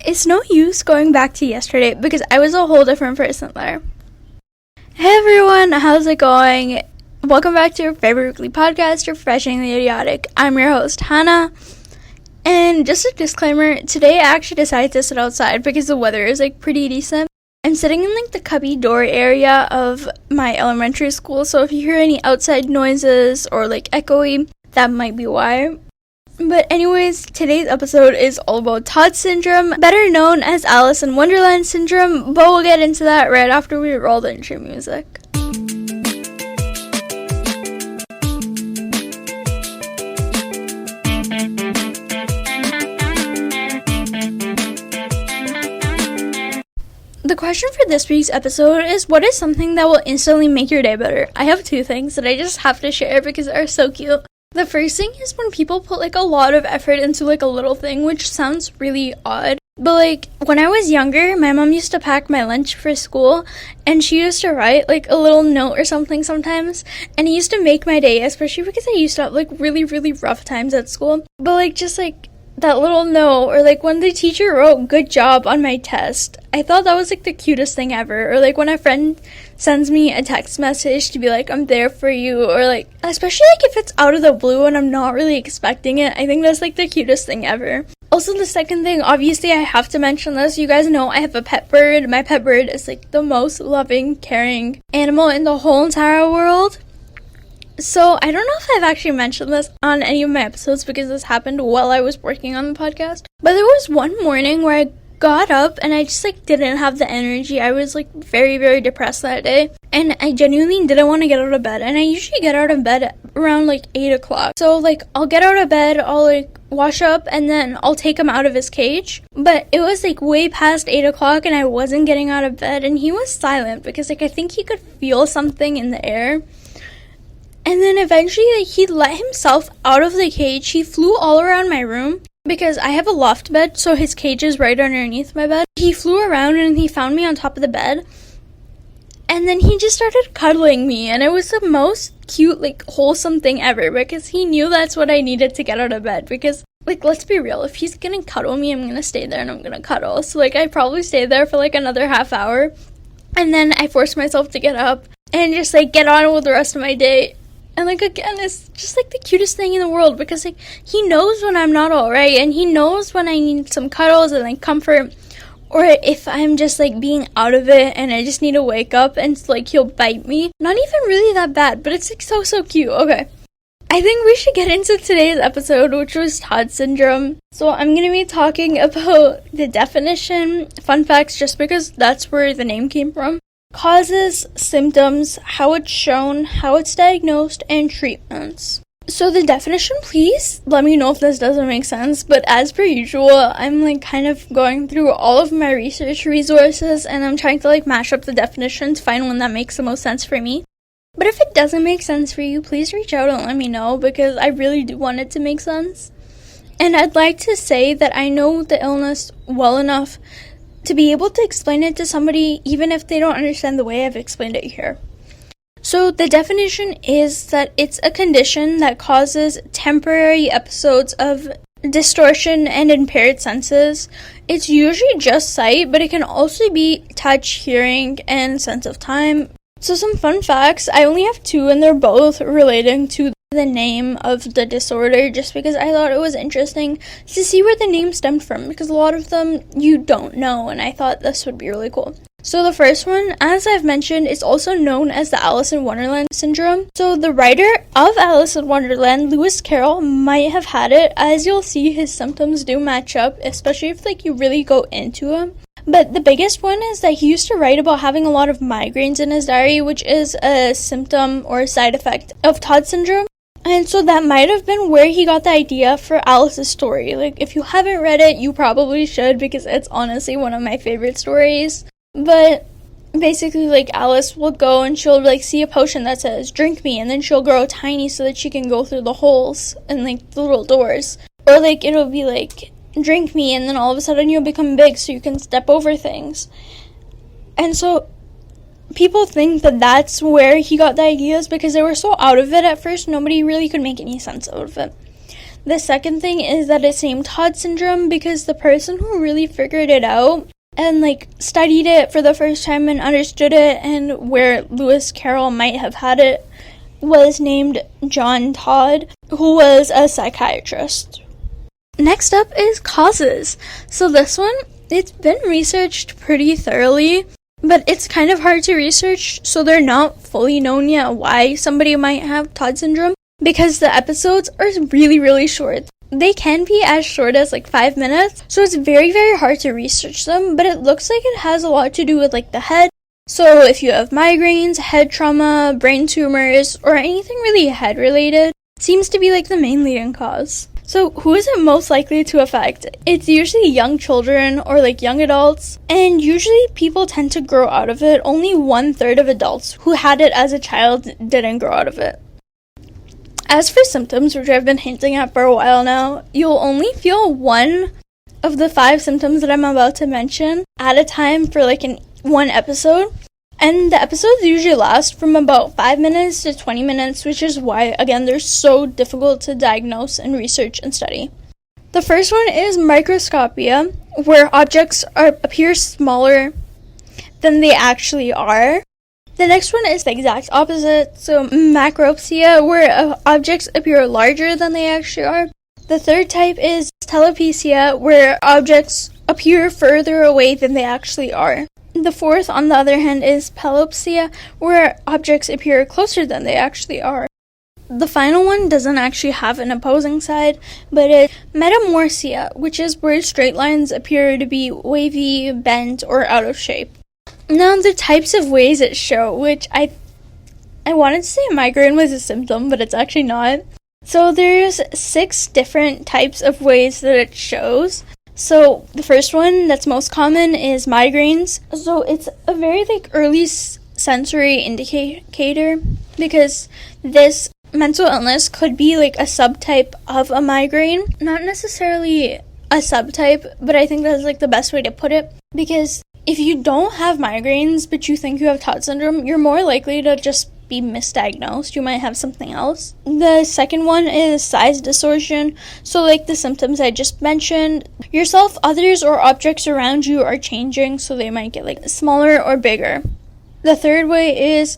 It's no use going back to yesterday because I was a whole different person there. Hey everyone, how's it going? Welcome back to your favorite weekly podcast, Refreshingly Idiotic. I'm your host, Hannah. And just a disclaimer, today I actually decided to sit outside because the weather is pretty decent. I'm sitting in the cubby door area of my elementary school, so if you hear any outside noises or echoey, that might be why. But anyways, today's episode is all about Todd Syndrome, better known as Alice in Wonderland Syndrome, but we'll get into that right after we roll the intro music. The question for this week's episode is, what is something that will instantly make your day better? I have two things that I just have to share because they're so cute. The first thing is when people put a lot of effort into a little thing, which sounds really odd. But when I was younger, my mom used to pack my lunch for school, and she used to write a little note or something sometimes, and it used to make my day, especially because I used to have really, really rough times at school. But that little note, or when the teacher wrote "good job" on my test, I thought that was the cutest thing ever. Or when a friend sends me a text message to be I'm there for you, or especially if it's out of the blue and I'm not really expecting it, I think that's the cutest thing ever. Also, the second thing, obviously I have to mention this, you guys know I have a pet bird. My pet bird is the most loving, caring animal in the whole entire world. So, I don't know if I've actually mentioned this on any of my episodes because this happened while I was working on the podcast. But there was one morning where I got up and I just didn't have the energy. I was very, very depressed that day. And I genuinely didn't want to get out of bed. And I usually get out of bed around 8 o'clock. So I'll get out of bed, I'll wash up, and then I'll take him out of his cage. But it was way past 8 o'clock and I wasn't getting out of bed. And he was silent because I think he could feel something in the air. And then eventually, he let himself out of the cage. He flew all around my room because I have a loft bed, so his cage is right underneath my bed. He flew around and he found me on top of the bed. And then he just started cuddling me, and it was the most cute, wholesome thing ever because he knew that's what I needed to get out of bed. Because, let's be real, if he's gonna cuddle me, I'm gonna stay there and I'm gonna cuddle. So, I probably stayed there for another half hour. And then I forced myself to get up and just get on with the rest of my day. And again, it's just the cutest thing in the world because he knows when I'm not alright, and he knows when I need some cuddles and comfort, or if I'm just being out of it and I just need to wake up, and he'll bite me. Not even really that bad, but it's so cute. Okay, I think we should get into today's episode, which was Todd Syndrome. So I'm gonna be talking about the definition, fun facts, just because that's where the name came from, causes, symptoms, how it's shown, how it's diagnosed, and treatments. So the definition, please let me know if this doesn't make sense, but as per usual, I'm kind of going through all of my research resources and I'm trying to mash up the definitions, find one that makes the most sense for me. But if it doesn't make sense for you, please reach out and let me know because I really do want it to make sense. And I'd like to say that I know the illness well enough to be able to explain it to somebody even if they don't understand the way I've explained it here. So the definition is that it's a condition that causes temporary episodes of distortion and impaired senses. It's usually just sight, but it can also be touch, hearing, and sense of time. So some fun facts, I only have two and they're both relating to the name of the disorder just because I thought it was interesting to see where the name stemmed from because a lot of them you don't know and I thought this would be really cool. So the first one, as I've mentioned, is also known as the Alice in Wonderland Syndrome. So the writer of Alice in Wonderland, Lewis Carroll, might have had it. As you'll see, his symptoms do match up, especially if you really go into them. But the biggest one is that he used to write about having a lot of migraines in his diary, which is a symptom or a side effect of Todd Syndrome. And so that might have been where he got the idea for Alice's story. If you haven't read it, you probably should because it's honestly one of my favorite stories. But basically, Alice will go and she'll, see a potion that says, drink me, and then she'll grow tiny so that she can go through the holes and, the little doors. Or, it'll be, drink me, and then all of a sudden you'll become big so you can step over things. And so people think that that's where he got the ideas because they were so out of it at first, nobody really could make any sense out of it. The second thing is that it's named Todd Syndrome because the person who really figured it out and like studied it for the first time and understood it and where Lewis Carroll might have had it was named John Todd, who was a psychiatrist. Next up is causes. So this one, it's been researched pretty thoroughly, but it's kind of hard to research, so they're not fully known yet why somebody might have Todd syndrome, because the episodes are really, really short. They can be as short as like 5 minutes, so it's very, very hard to research them, but it looks like it has a lot to do with like the head. So if you have migraines, head trauma, brain tumors, or anything really head related, it seems to be like the main leading cause. So who is it most likely to affect? It's usually young children or like young adults, and usually people tend to grow out of it. Only 1/3 of adults who had it as a child didn't grow out of it. As for symptoms, which I've been hinting at for a while now, you'll only feel one of the 5 symptoms that I'm about to mention at a time for like one episode. And the episodes usually last from about 5 minutes to 20 minutes, which is why, again, they're so difficult to diagnose and research and study. The first one is microscopia, where objects appear smaller than they actually are. The next one is the exact opposite, so macropsia, where objects appear larger than they actually are. The third type is telepecia, where objects appear further away than they actually are. The fourth, on the other hand, is pelopsia, where objects appear closer than they actually are. The final one doesn't actually have an opposing side, but it's metamorphosia, which is where straight lines appear to be wavy, bent, or out of shape. Now, the types of ways it shows, which I wanted to say migraine was a symptom, but it's actually not. So there's 6 different types of ways that it shows. So the first one that's most common is migraines. So it's a very like early sensory indicator, because this mental illness could be like a subtype of a migraine. Not necessarily a subtype, but I think that's like the best way to put it, because if you don't have migraines but you think you have Todd syndrome, you're more likely to just be misdiagnosed. You might have something else. The second one is size distortion. So like the symptoms I just mentioned, yourself, others, or objects around you are changing, so they might get like smaller or bigger. The third way is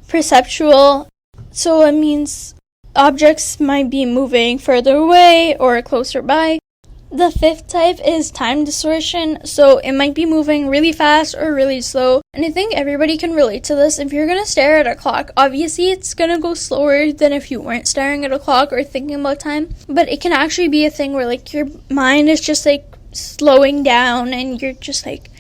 perceptual. So it means objects might be moving further away or closer by. The fifth type is time distortion, so it might be moving really fast or really slow, and I think everybody can relate to this. If you're gonna stare at a clock, obviously it's gonna go slower than if you weren't staring at a clock or thinking about time, but it can actually be a thing where like your mind is just like slowing down and you're just like,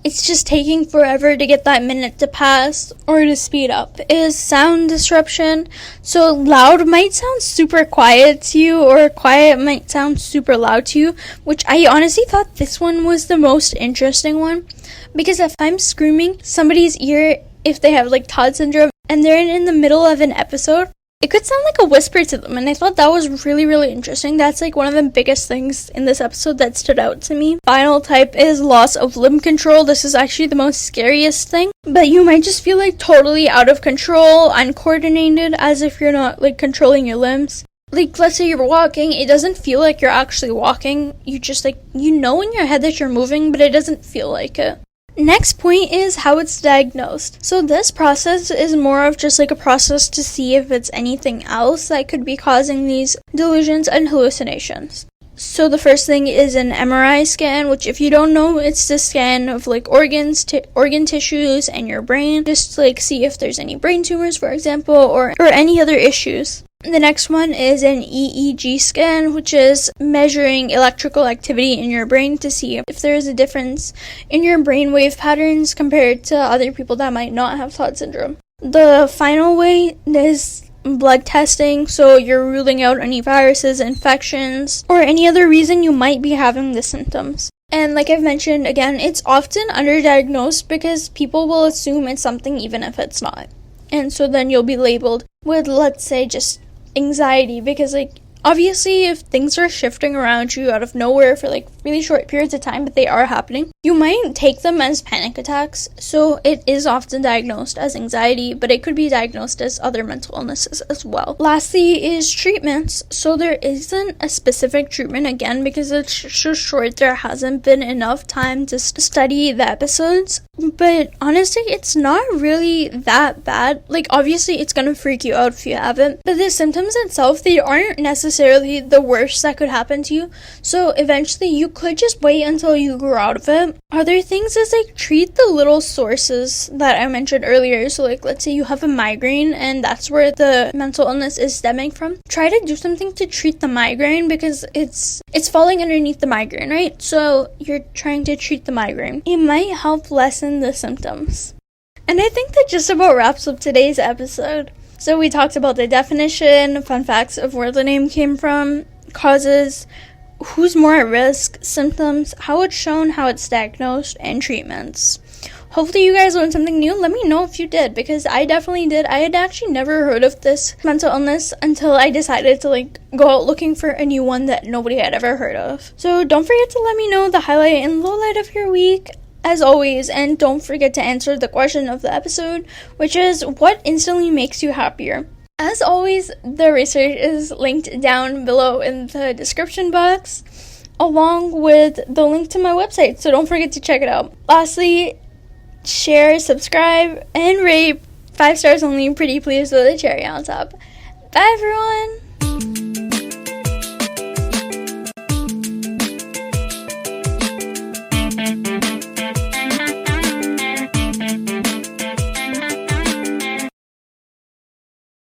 it's just taking forever to get that minute to pass or to speed up. Is sound disruption. So loud might sound super quiet to you, or quiet might sound super loud to you, which I honestly thought this one was the most interesting one, because if I'm screaming somebody's ear, if they have like Todd syndrome and they're in the middle of an episode, it could sound like a whisper to them, and I thought that was really, really interesting. That's like one of the biggest things in this episode that stood out to me. Final type is loss of limb control. This is actually the most scariest thing, but you might just feel like totally out of control, uncoordinated, as if you're not like controlling your limbs. Like, let's say you're walking, it doesn't feel like you're actually walking. You just like, you know in your head that you're moving, but it doesn't feel like it. Next point is how it's diagnosed. So this process is more of just like a process to see if it's anything else that could be causing these delusions and hallucinations. So the first thing is an MRI scan, which if you don't know, it's the scan of like organ tissues and your brain, just to like see if there's any brain tumors, for example, or any other issues. The next one is an EEG scan, which is measuring electrical activity in your brain to see if there is a difference in your brainwave patterns compared to other people that might not have Todd syndrome. The final way is blood testing, so you're ruling out any viruses, infections, or any other reason you might be having the symptoms. And like I've mentioned, again, it's often underdiagnosed because people will assume it's something even if it's not. And so then you'll be labeled with, let's say, just anxiety, because like obviously if things are shifting around you out of nowhere for like really short periods of time, but they are happening. You might take them as panic attacks, so it is often diagnosed as anxiety, but it could be diagnosed as other mental illnesses as well. Lastly is treatments. So there isn't a specific treatment, again, because it's so short, there hasn't been enough time to study the episodes, but honestly, it's not really that bad. Like, obviously, it's gonna freak you out if you haven't, but the symptoms itself, they aren't necessarily the worst that could happen to you, so eventually you could just wait until you grow out of it. Other things is, like, treat the little sources that I mentioned earlier. So, like, let's say you have a migraine and that's where the mental illness is stemming from. Try to do something to treat the migraine, because it's falling underneath the migraine, right? So you're trying to treat the migraine. It might help lessen the symptoms. And I think that just about wraps up today's episode. So we talked about the definition, fun facts of where the name came from, causes, who's more at risk, symptoms, how it's shown, how it's diagnosed, and treatments. Hopefully you guys learned something new. Let me know if you did, because I definitely did. I had actually never heard of this mental illness until I decided to go out looking for a new one that nobody had ever heard of. So don't forget to let me know the highlight and lowlight of your week, as always, and don't forget to answer the question of the episode, which is, what instantly makes you happier? As always, the research is linked down below in the description box, along with the link to my website, so don't forget to check it out. Lastly, share, subscribe, and rate. 5 stars only, pretty please, with a cherry on top. Bye everyone!